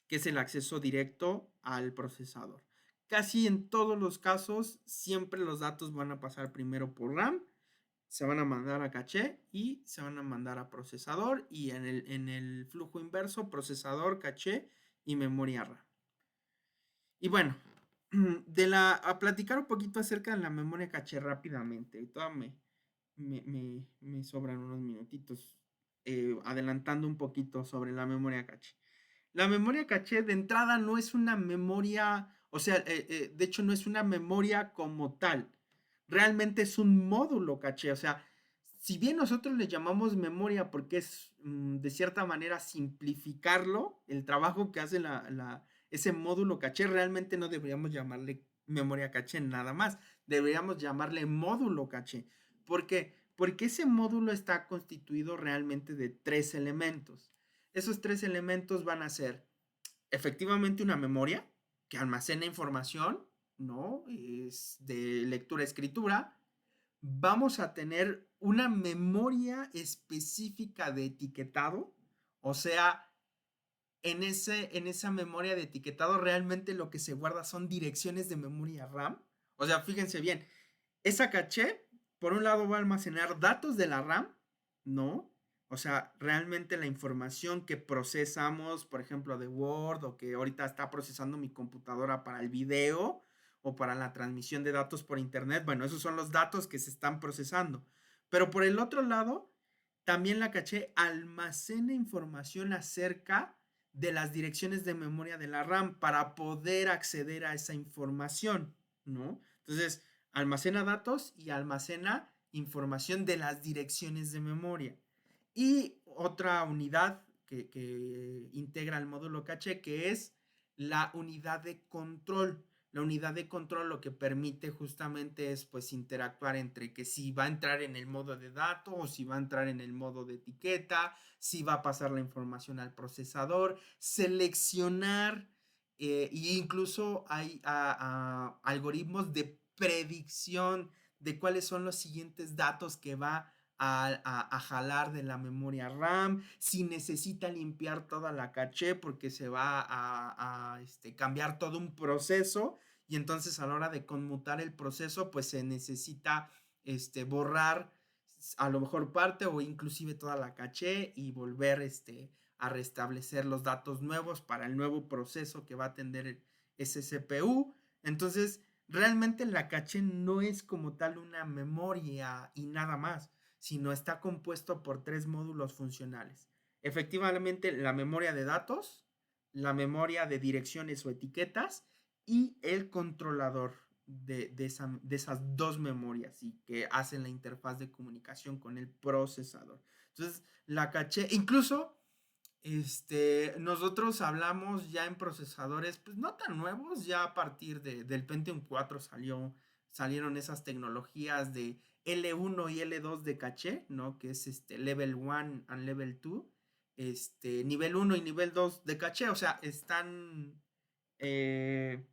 que es el acceso directo al procesador. Casi en todos los casos, siempre los datos van a pasar primero por RAM se van a mandar a caché y se van a mandar a procesador y en el flujo inverso, procesador, caché y memoria RAM. Y bueno, a platicar un poquito acerca de la memoria caché rápidamente. Todavía me sobran unos minutitos adelantando un poquito sobre la memoria caché. La memoria caché de entrada no es una memoria, o sea, de hecho no es una memoria como tal. Realmente es un módulo caché. O sea, si bien nosotros le llamamos memoria porque es de cierta manera simplificarlo, el trabajo que hace ese módulo caché, realmente no deberíamos llamarle memoria caché nada más. Deberíamos llamarle módulo caché. ¿Por qué? Porque ese módulo está constituido realmente de tres elementos. Esos tres elementos van a ser efectivamente una memoria que almacena información, ¿no? Es de lectura-escritura. Vamos a tener una memoria específica de etiquetado, o sea, en esa memoria de etiquetado realmente lo que se guarda son direcciones de memoria RAM. O sea, fíjense bien, esa caché, por un lado, va a almacenar datos de la RAM, ¿no? O sea, realmente la información que procesamos, por ejemplo, de Word o que ahorita está procesando mi computadora para el video o para la transmisión de datos por Internet, bueno, esos son los datos que se están procesando. Pero por el otro lado, también la caché almacena información acerca de las direcciones de memoria de la RAM para poder acceder a esa información, ¿no? Entonces, almacena datos y almacena información de las direcciones de memoria. Y otra unidad que integra el módulo caché, que es la unidad de control. La unidad de control lo que permite justamente es pues interactuar entre que si va a entrar en el modo de dato o si va a entrar en el modo de etiqueta, si va a pasar la información al procesador, seleccionar e incluso hay algoritmos de predicción de cuáles son los siguientes datos que va a jalar de la memoria RAM, si necesita limpiar toda la caché porque se va cambiar todo un proceso y entonces a la hora de conmutar el proceso pues se necesita borrar a lo mejor parte o inclusive toda la caché y volver a restablecer los datos nuevos para el nuevo proceso que va a atender ese CPU. Entonces, realmente la caché no es como tal una memoria y nada más, sino está compuesto por tres módulos funcionales. Efectivamente, la memoria de datos, la memoria de direcciones o etiquetas y el controlador de esas dos memorias y que hacen la interfaz de comunicación con el procesador. Entonces, la caché, incluso nosotros hablamos ya en procesadores, pues no tan nuevos, ya a partir del Pentium 4 salieron esas tecnologías de L1 y L2 de caché, ¿no? Que es Level 1 and Level 2, nivel 1 y nivel 2 de caché, o sea, están, eh,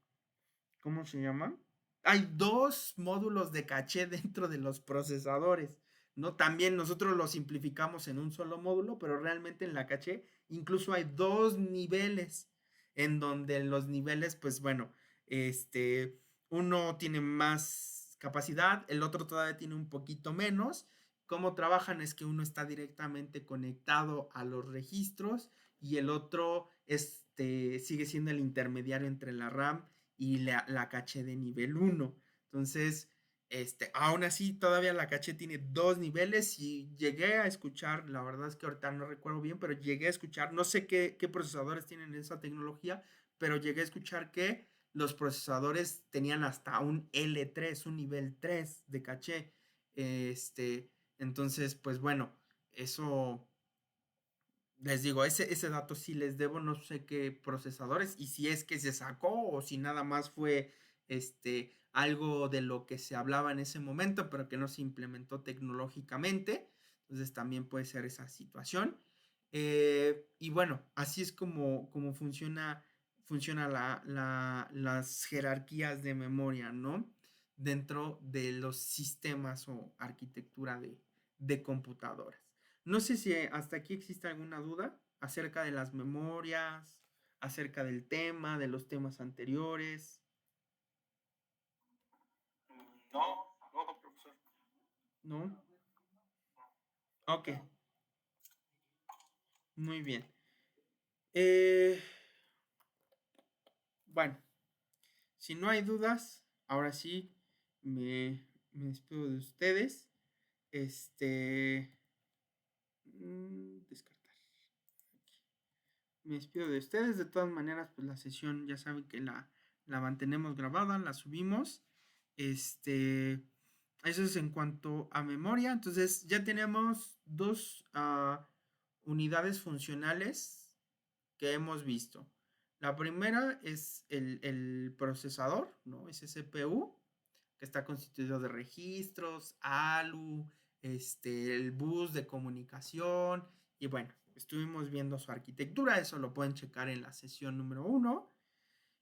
¿cómo se llaman? Hay dos módulos de caché dentro de los procesadores, ¿no? También nosotros lo simplificamos en un solo módulo, pero realmente en la caché incluso hay dos niveles, en donde los niveles, pues bueno, uno tiene más capacidad, el otro todavía tiene un poquito menos. Cómo trabajan es que uno está directamente conectado a los registros y el otro sigue siendo el intermediario entre la RAM y la caché de nivel 1. Entonces, aún así, todavía la caché tiene dos niveles y llegué a escuchar, la verdad es que ahorita no recuerdo bien, pero llegué a escuchar, no sé qué procesadores tienen esa tecnología, pero llegué a escuchar que los procesadores tenían hasta un L3, un nivel 3 de caché. Entonces, pues bueno, eso les digo, ese dato sí les debo, no sé qué procesadores y si es que se sacó o si nada más fue algo de lo que se hablaba en ese momento, pero que no se implementó tecnológicamente. Entonces también puede ser esa situación. Y bueno, así es como funciona las jerarquías de memoria, ¿no? Dentro de los sistemas o arquitectura de computadoras. No sé si hasta aquí existe alguna duda acerca de las memorias, acerca del tema, de los temas anteriores. No, no, profesor. ¿No? Ok, muy bien. Eh, bueno, si no hay dudas, ahora sí me despido de ustedes. Este, descartar. Me despido de ustedes. De todas maneras, pues la sesión ya saben que la mantenemos grabada, la subimos. Este, eso es en cuanto a memoria. Entonces ya tenemos dos unidades funcionales que hemos visto. La primera es el procesador, ¿no? Ese CPU, que está constituido de registros, ALU, el bus de comunicación, y bueno, estuvimos viendo su arquitectura, eso lo pueden checar en la sesión número 1.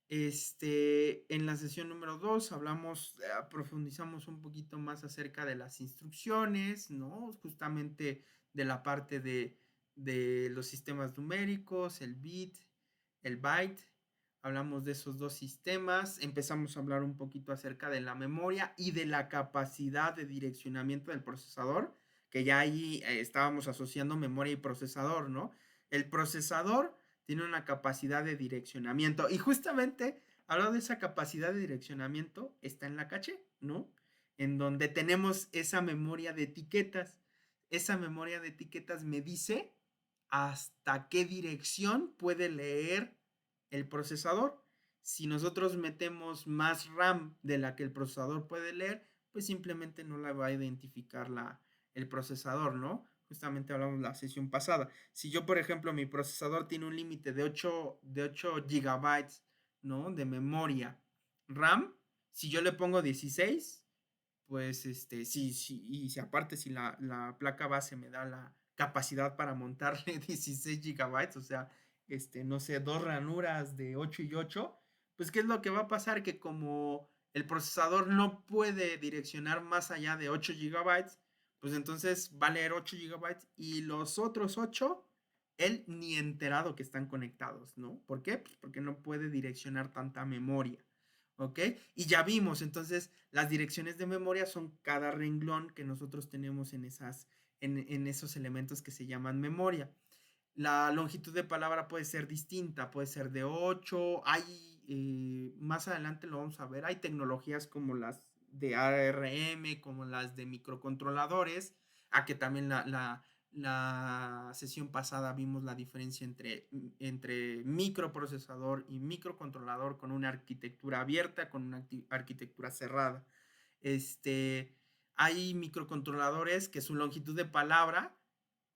En la sesión número 2 hablamos, profundizamos un poquito más acerca de las instrucciones, ¿no? Justamente de la parte de los sistemas numéricos, el bit, el byte. Hablamos de esos dos sistemas. Empezamos a hablar un poquito acerca de la memoria y de la capacidad de direccionamiento del procesador, que ya ahí estábamos asociando memoria y procesador, ¿no? El procesador tiene una capacidad de direccionamiento. Y justamente, hablando de esa capacidad de direccionamiento, está en la caché, ¿no? En donde tenemos esa memoria de etiquetas. Esa memoria de etiquetas me dice hasta qué dirección puede leer el procesador. Si nosotros metemos más RAM de la que el procesador puede leer, pues simplemente no la va a identificar el procesador, ¿no? Justamente hablamos la sesión pasada. Si yo, por ejemplo, mi procesador tiene un límite de ocho gigabytes, ¿no? De memoria RAM, si yo le pongo 16, pues y si aparte si la placa base me da la capacidad para montarle 16 gigabytes, o sea, no sé, dos ranuras de 8 y 8, pues ¿qué es lo que va a pasar? Que como el procesador no puede direccionar más allá de 8 gigabytes, pues entonces va a leer 8 gigabytes y los otros 8, él ni enterado que están conectados, ¿no? ¿Por qué? Pues porque no puede direccionar tanta memoria. ¿Ok? Y ya vimos, entonces, las direcciones de memoria son cada renglón que nosotros tenemos en esos elementos que se llaman memoria. La longitud de palabra puede ser distinta, puede ser de 8. Más adelante lo vamos a ver, hay tecnologías como las de ARM, como las de microcontroladores, a que también la sesión pasada vimos la diferencia entre microprocesador y microcontrolador con una arquitectura abierta, con una arquitectura cerrada. Este, Hay microcontroladores que su longitud de palabra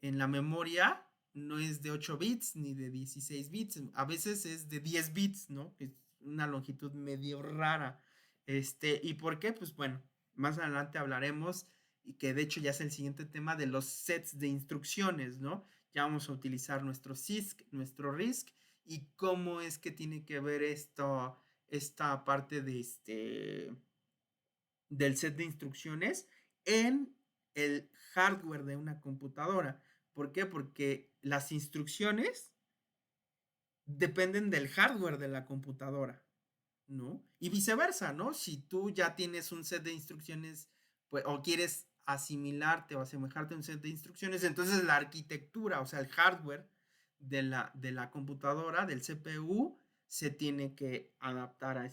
en la memoria no es de 8 bits ni de 16 bits, a veces es de 10 bits, ¿no? Es una longitud medio rara. ¿Y por qué? Pues bueno, más adelante hablaremos y que de hecho ya es el siguiente tema de los sets de instrucciones, ¿no? Ya vamos a utilizar nuestro CISC, nuestro RISC y cómo es que tiene que ver esta parte del set de instrucciones en el hardware de una computadora. ¿Por qué? Porque las instrucciones dependen del hardware de la computadora, ¿no? Y viceversa, ¿no? Si tú ya tienes un set de instrucciones, pues, o quieres asimilarte o asemejarte a un set de instrucciones, entonces la arquitectura, o sea, el hardware de la computadora, del CPU, se tiene que adaptar a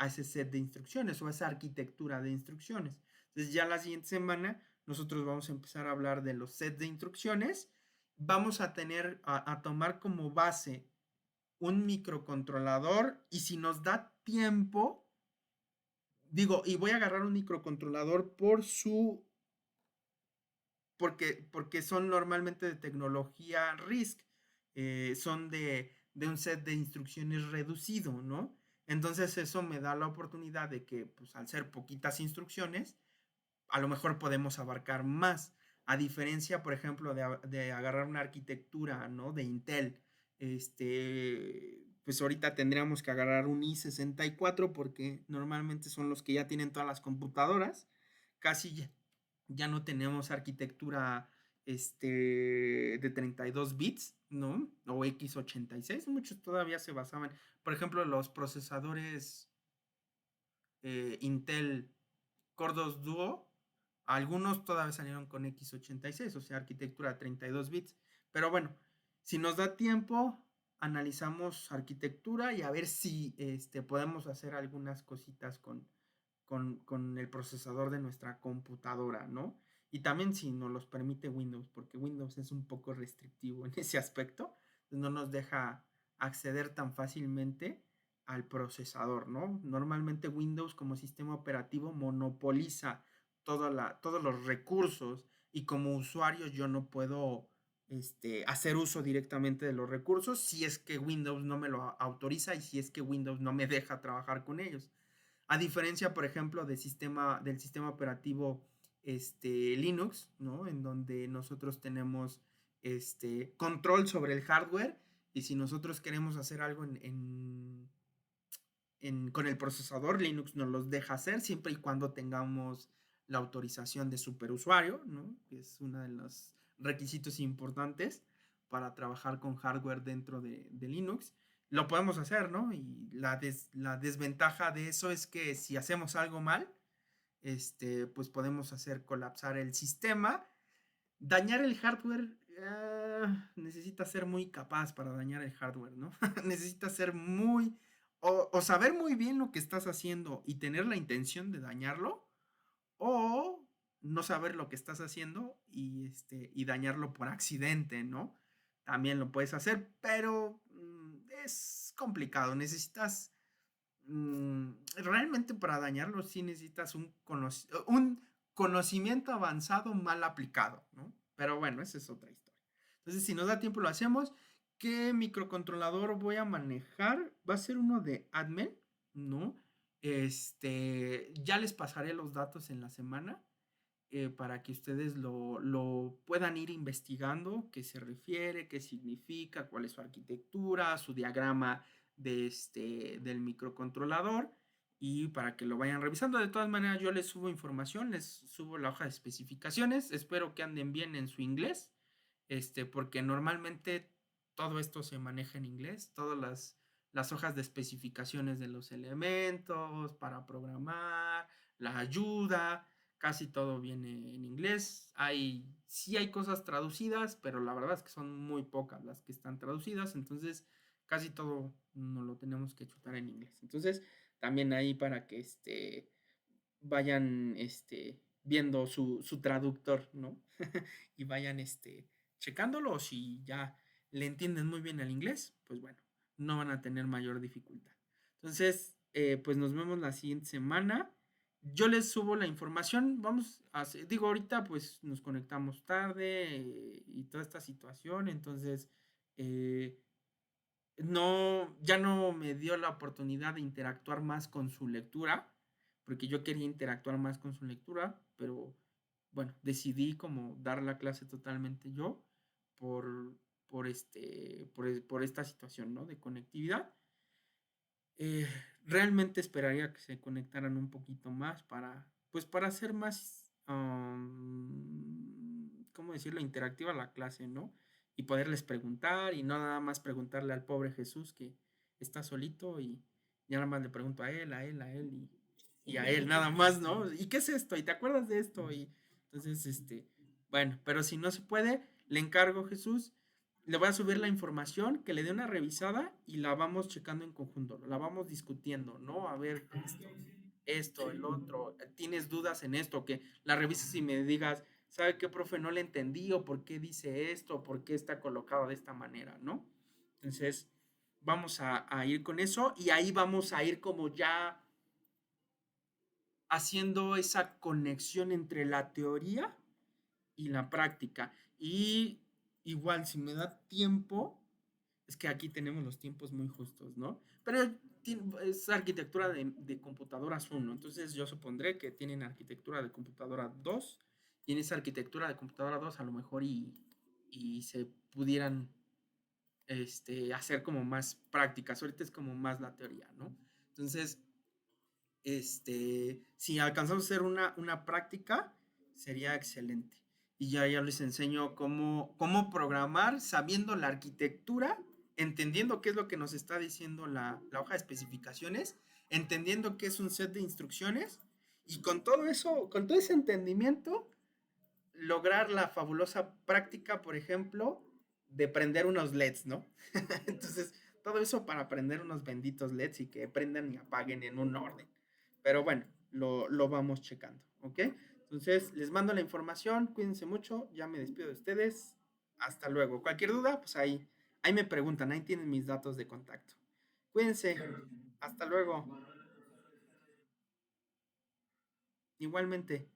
ese set de instrucciones o a esa arquitectura de instrucciones. Entonces ya la siguiente semana nosotros vamos a empezar a hablar de los sets de instrucciones. Vamos a tomar como base un microcontrolador y si nos da tiempo, digo, y voy a agarrar un microcontrolador porque son normalmente de tecnología RISC, son de un set de instrucciones reducido, ¿no? Entonces eso me da la oportunidad de que, pues al ser poquitas instrucciones, a lo mejor podemos abarcar más. A diferencia, por ejemplo, de agarrar una arquitectura, ¿no? De Intel. Pues ahorita tendríamos que agarrar un i64 porque normalmente son los que ya tienen todas las computadoras. Casi ya no tenemos arquitectura de 32 bits, ¿no? O x86. Muchos todavía se basaban. Por ejemplo, los procesadores Intel Core 2 Duo Algunos todavía salieron con x86, o sea, arquitectura de 32 bits. Pero bueno, si nos da tiempo, analizamos arquitectura y a ver si podemos hacer algunas cositas con el procesador de nuestra computadora, ¿no? Y también si nos los permite Windows, porque Windows es un poco restrictivo en ese aspecto, no nos deja acceder tan fácilmente al procesador, ¿no? Normalmente Windows como sistema operativo monopoliza todos los recursos y como usuario yo no puedo hacer uso directamente de los recursos si es que Windows no me lo autoriza y si es que Windows no me deja trabajar con ellos. A diferencia, por ejemplo, del sistema operativo Linux, ¿no? En donde nosotros tenemos control sobre el hardware y si nosotros queremos hacer algo con el procesador, Linux nos los deja hacer siempre y cuando tengamos la autorización de superusuario, ¿no? Que es uno de los requisitos importantes para trabajar con hardware dentro de Linux. Lo podemos hacer, ¿no? Y la desventaja de eso es que si hacemos algo mal, pues podemos hacer colapsar el sistema. Dañar el hardware, necesita ser muy capaz para dañar el hardware, ¿no? Necesita ser o saber muy bien lo que estás haciendo y tener la intención de dañarlo, o no saber lo que estás haciendo y dañarlo por accidente, ¿no? También lo puedes hacer, pero es complicado. Realmente para dañarlo sí necesitas un conocimiento avanzado mal aplicado, ¿no? Pero bueno, esa es otra historia. Entonces, si nos da tiempo lo hacemos. ¿Qué microcontrolador voy a manejar? Va a ser uno de Admel, ¿no? Ya les pasaré los datos en la semana para que ustedes lo puedan ir investigando, qué se refiere, qué significa, cuál es su arquitectura, su diagrama del microcontrolador y para que lo vayan revisando. De todas maneras, yo les subo información, les subo la hoja de especificaciones. Espero que anden bien en su inglés, porque normalmente todo esto se maneja en inglés, todas las hojas de especificaciones de los elementos para programar, la ayuda, casi todo viene en inglés. Sí hay cosas traducidas, pero la verdad es que son muy pocas las que están traducidas, entonces casi todo no lo tenemos que chutar en inglés. Entonces, también ahí para que vayan viendo su traductor, ¿no? Y vayan checándolo. Si ya le entienden muy bien el inglés, pues bueno, no van a tener mayor dificultad. Entonces, pues nos vemos la siguiente semana. Yo les subo la información. Digo, ahorita pues nos conectamos tarde y toda esta situación. Entonces, eh, no, ya no me dio la oportunidad de interactuar más con su lectura, porque yo quería interactuar más con su lectura, pero bueno, decidí como dar la clase totalmente yo por, por esta situación, ¿no? De conectividad. Eh, Realmente esperaría que se conectaran un poquito más pues para hacer más, ¿cómo decirlo? Interactiva la clase, ¿no? Y poderles preguntar y no nada más preguntarle al pobre Jesús que está solito y ya nada más le pregunto a él, a él, a él y a él nada más, ¿no? ¿Y qué es esto? ¿Y te acuerdas de esto? Y entonces, bueno, pero si no se puede, le encargo Jesús, le voy a subir la información, que le dé una revisada y la vamos checando en conjunto, la vamos discutiendo, ¿no? A ver esto, el otro, tienes dudas en esto, que la revises y me digas, ¿sabe qué, profe? No le entendí o por qué dice esto, o por qué está colocado de esta manera, ¿no? Entonces, vamos a ir con eso y ahí vamos a ir como ya haciendo esa conexión entre la teoría y la práctica. Y igual, si me da tiempo, es que aquí tenemos los tiempos muy justos, ¿no? Pero es arquitectura de computadoras 1, entonces yo supondré que tienen arquitectura de computadora 2 y en esa arquitectura de computadora 2 a lo mejor y se pudieran hacer como más prácticas. Ahorita es como más la teoría, ¿no? Entonces, si alcanzamos a hacer una práctica, sería excelente. Y ya les enseño cómo programar sabiendo la arquitectura, entendiendo qué es lo que nos está diciendo la hoja de especificaciones, entendiendo qué es un set de instrucciones Y con todo eso, con todo ese entendimiento, lograr la fabulosa práctica, por ejemplo, de prender unos LEDs, ¿no? Entonces, todo eso para prender unos benditos LEDs y que prendan y apaguen en un orden. Pero bueno, lo vamos checando, ¿ok? Entonces, les mando la información, cuídense mucho, ya me despido de ustedes, hasta luego. Cualquier duda, pues ahí me preguntan, ahí tienen mis datos de contacto. Cuídense, hasta luego. Igualmente.